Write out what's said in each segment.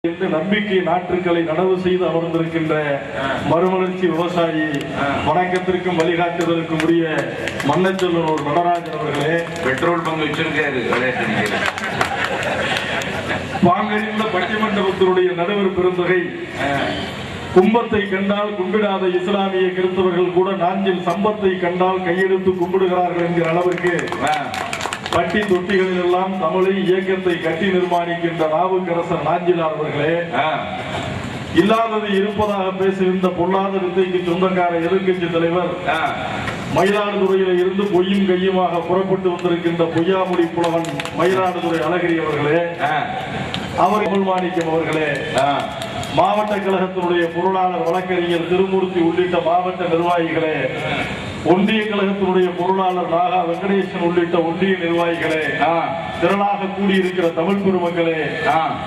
நம்பிக்கை நாற்றுக்களை நடவு செய்து அமர்ந்திருக்கின்ற மறுமலர்ச்சி விவசாயி வணக்கத்திற்கும் வழிகாட்டுதலுக்கும் உரிய மன்னச்செல்வனூர் நடராஜன் அவர்களே, பெட்ரோல் பங்கு வச்சிருக்காரு. பாங்கறிந்த பட்டிமண்டபத்தினுடைய நடுவர் பெருந்தொகை கும்பத்தை கண்டால் கும்பிடாத இஸ்லாமிய கிறிஸ்தவர்கள் கூட நாஞ்சில் சம்பத்தை கண்டால் கையெடுத்து கும்பிடுகிறார்கள் என்கிற அளவிற்கு பட்டி தொட்டிகளில் எல்லாம் தமிழை இயக்கத்தை கட்டி நிர்மாணிக்கின்ற நாவுக்கரசர் நாஞ்சிலார் அவர்களே, இல்லாதது இருப்பதாக பேசுகின்ற பொல்லாத வித்தைக்கு சொந்தக்கார எதிர்கட்சி தலைவர் மயிலாடுதுறையில இருந்து பொய்யும் கையுமாக புறப்பட்டு வந்திருக்கின்ற பொய்யாமொழி புலவன் மயிலாடுதுறை அழகிரி அவர்களே, அவர் மாணிக்கம் அவர்களே, மாவட்ட கழகத்தினுடைய பொருளாளர் வழக்கறிஞர் திருமூர்த்தி உள்ளிட்ட மாவட்ட நிர்வாகிகளே, ஒன்றிய கழகத்தினுடைய பொருளாளர் நாகா வெங்கடேசன் உள்ளிட்ட ஒன்றிய நிர்வாகிகளே, திரளாக கூடியிருக்கிற தமிழ் பெருமக்களே,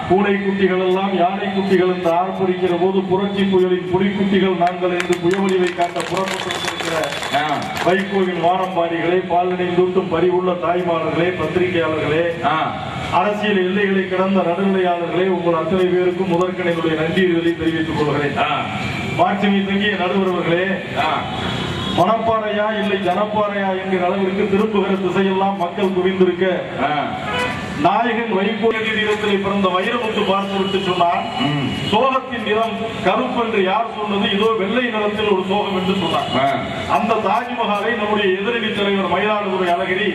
பூனை குட்டிகள் எல்லாம் யானை குட்டிகள் என்று ஆர்ப்பரிக்கிற போது புரட்சி புயலின் புலிக்குட்டிகள் நாங்கள் என்று புயவழிவை காட்ட புறப்பட்டிருக்கிற வைகோவின் வானம்பாடிகளே, பால்நிலை தூட்டும் பறிவுள்ள தாய்மார்களே, பத்திரிகையாளர்களே, அரசியல் எல்லைகளை கடந்த நடுநிலையாளர்களே, உங்கள் அத்தனை பேருக்கும் முதற்கனையுடைய நன்றிகளை தெரிவித்துக் கொள்கிறேன். மாட்சிமை தங்கிய நடுவர்களே, மணப்பாறையா இல்லை ஜனப்பாறையா என்கிற அளவிற்கு திருப்புகிற திசையெல்லாம் மக்கள் குவிந்திருக்க நாயகன் வைகோவின் நிறத்திலே பிறந்த வைரமுத்து பார்த்துவிட்டு சொன்னார், சோகத்தின் நிறம் கருப்பு என்று யார் சொன்னது? இதோ வெள்ளை நிறத்தில் ஒரு சோகம் என்று சொன்னார். அந்த தாஜ்மஹாலை நம்முடைய எதிரணி தலைவர் மயிலாடுதுறை அழகிரி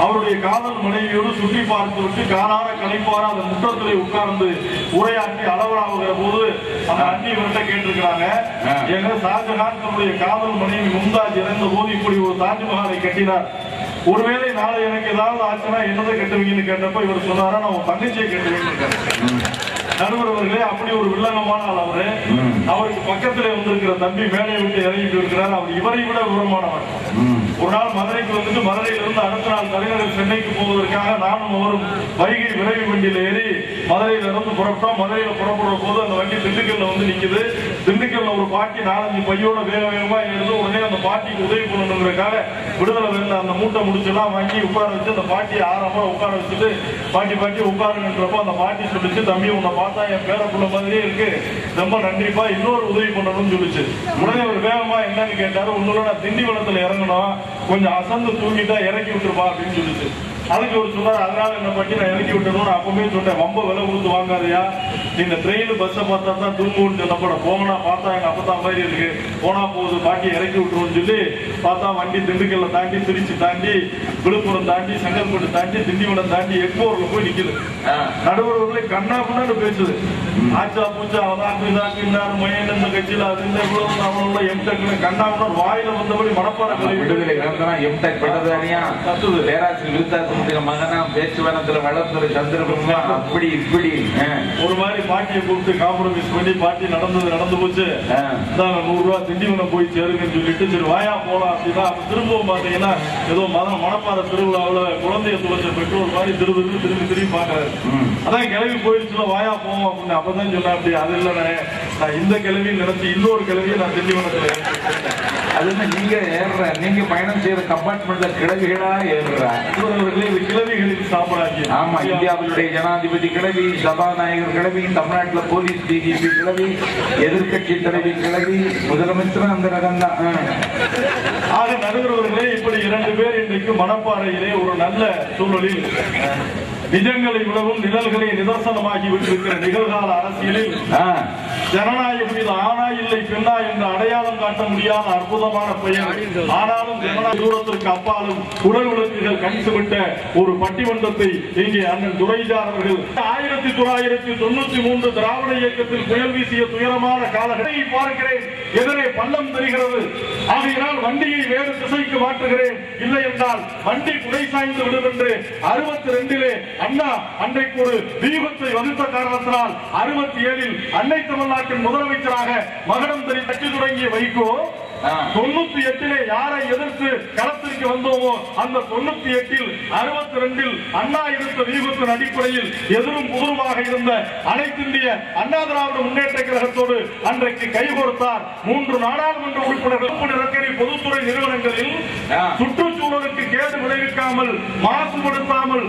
அவருடைய காதல் மனைவியோடு சுற்றி பார்த்துவிட்டு காணாத கலைப்பார அந்த முற்றத்திலே உட்கார்ந்து உரையாற்றி அளவலாவுகிற போது அந்த அண்ணி இவர்கிட்ட கேட்டிருக்கிறாங்க, எங்க ஷாஜகான் தன்னுடைய காதல் மனைவி மும்தாஜ் இறந்த போது இப்படி ஒரு தாஜ்மஹாலை கட்டினார், ஒருவேளை நாளை எனக்கு ஏதாவது ஆச்சுன்னா என்னதை கட்டுவீங்கன்னு கேட்டப்ப இவர் சொன்னாரா, நான் உன் தங்கச்சியை கட்டுவீங்கன்னு. நடுவர் அவர்களே, அப்படி ஒரு வில்லங்கமான ஆள் அவரு. அவருக்கு பக்கத்திலே வந்திருக்கிற தம்பி மேடையை விட்டு இறங்கிட்டு இருக்கிறார். அவர் இவரை விட விவரமானவர். ஒரு நாள் மதுரைக்கு வந்துட்டு மதுரையிலிருந்து அடுத்த நாள் தலைநகர் சென்னைக்கு போவதற்காக நானும் அவரும் வைகை விரைவு வண்டியில ஏறி மதுரையில இருந்து புறப்பட்டோம். மதுரையில புறப்படுற போது அந்த வண்டி திண்டுக்கல்ல வந்து நிக்குது. திண்டுக்கல்ல ஒரு பாட்டி 4-5 பையோட வேக வேகமா இருந்து உடனே அந்த பாட்டிக்கு உதவி பண்ணணுங்கிறதுக்காக விடுதலை வேலை அந்த மூட்டை முடிச்செல்லாம் வாங்கி உட்கார வச்சு அந்த பாட்டியை ஆறாம உட்கார வச்சுட்டு பாட்டி உட்காருன்றப்போ அந்த பாட்டி சொல்லிச்சு, தம்பி உன்னை பார்த்தா என் பேரப்புள்ள மாதிரியே இருக்கு, ரொம்ப நன்றிப்பா, இன்னொரு உதவி பண்ணணும்னு சொல்லிச்சு. உடனே ஒரு வேகமா என்னன்னு கேட்டாரு, உன்னோட நான் திண்டிவனத்துல இறங்கணும், கொஞ்சம் அசந்து தூங்கிட்டா இறக்கி விட்டுருப்பா அப்படின்னு சொல்லிச்சு. அதுக்கு ஒரு சொன்னார், அதனால என்ன பண்ணி நான் இறக்கி விட்டணும்னு அப்பவே சொன்னேன், ரொம்ப விலை கொடுத்து வாங்காதையா, நீங்க ட்ரெயின் பஸ்ஸை பார்த்தா தான் தூங்குன்னு சொன்னப்பட போங்கண்ணா, பார்த்தா எங்க அப்பத்தா மாதிரி இருக்கு, போனா போகுது பாட்டி இறக்கி விட்டுருவோம்னு சொல்லி பார்த்தா வண்டி திண்டுக்கல்ல தாண்டி திருச்சி தாண்டி விழுப்புரம் தாண்டி செங்கல்பட்டு தாண்டி திண்டிவனம் தாண்டி எக்மோர்ல போய் நிக்குது. நடுவர்களே கண்ணா பண்ணு பேசுது, ஆச்சா பூச்சா அவதான் மயன் இந்த கட்சியில அது இந்த அவனோட எம்டெக் கண்ணா வாயில வந்தபடி மனப்பாறை மகனா பேச்சுவனத்துல வளர்ந்து சந்திரபுரம் அப்படி இப்படி ஒரு மாதிரி பாட்டியை கூப்பிட்டு காம்ப்ரமைஸ் பண்ணி பாட்டி நடந்து போச்சு, 100 ரூபா திண்டிவனம் போய் சேருங்கன்னு சொல்லிட்டு சரி வாயா போலாம் அப்படின்னா திரும்பவும் பாத்தீங்கன்னா ஏதோ மணப்பாறை திருவிழாவில் குழந்தைய துளைச்ச பெற்றோர் மாதிரி திரும்பி பாக்குறாரு. அதான் கிளவி போயிடுச்சுல வாயா போவோம் அப்படின்னு அப்பதான் சொன்னேன். அப்படி அது இல்லைண்ணே, நான் இந்த கிளவின்னு நினைச்சு இன்னொரு கிளவியை நான் திண்டிவனத்துல அது நீங்க ஏறுற நீங்க பயணம் செய்யற கம்பார்ட்மெண்ட்ல கிளவிகளா ஏறுறா கிளவிகளின் சாம்ராஜ்யம். ஆமா, இந்தியாவினுடைய ஜனாதிபதி கிளவி, சபாநாயகர் கிளவி, தமிழ்நாட்டுல போலீஸ் டிஜிபி கிளவி, எதிர்கட்சி தலைவி கிளவி, முதலமைச்சரும் அந்த ரகம் தான். ஆக நடுகிறவர்களே, இப்படி 2 பேர் இன்றைக்கு மணப்பாறையிலே ஒரு நல்ல சூழலில் நிஜங்களை விடவும் நிழல்களை நிதர்சனமாகி விட்டிருக்கிற நிகழ்கால அரசியலில் ஜனநாயகம் மீது ஆணா இல்லை பெண்ணா என்று அடையாளம் காட்ட முடியாத அற்புதமான பெயர், ஆனாலும் ஜனநாயக தூரத்திற்கு அப்பாலும் உடல் விளக்குகள் கணித்துவிட்ட ஒரு பட்டிமன்றத்தை இங்கே அண்ணன் துரைஜார் அவர்கள் 1993 திராவிட இயக்கத்தில் புயல் வீசிய துயரமான காலத்தை பார்க்கிறேன், எதிரே பள்ளம் தெரிகிறது, ஆகையினால் வண்டியை வேறு திசைக்கு மாற்றுகிறேன், இல்லை என்றால் வண்டி குடை சாய்ந்து விடும் என்று 62 அண்ணா அன்றைக்கு ஒரு தீபத்தை வகுத்த காரணத்தினால் 67 அன்னை தமிழ்நாட்டின் முதலமைச்சராக மகடம் தட்டி தொடங்கிய வைகோ 98 யாரை எதிர்த்து களத்திற்கு வந்தோமோ அந்த 98 62 அண்ணா எடுத்த வியூகத்தின் அடிப்படையில் எதிரும் புதிருமாக இருந்த அனைத்திந்திய அண்ணா திராவிட முன்னேற்ற கழகத்தோடு அன்றைக்கு கைகோர்த்தார். 3 நாடாளுமன்ற உறுப்பினர்கள் பொதுத்துறை நிறுவனங்களில் சுற்றுச்சூழலுக்கு கேடு விளைவிக்காமல் மாசுபடுத்தாமல்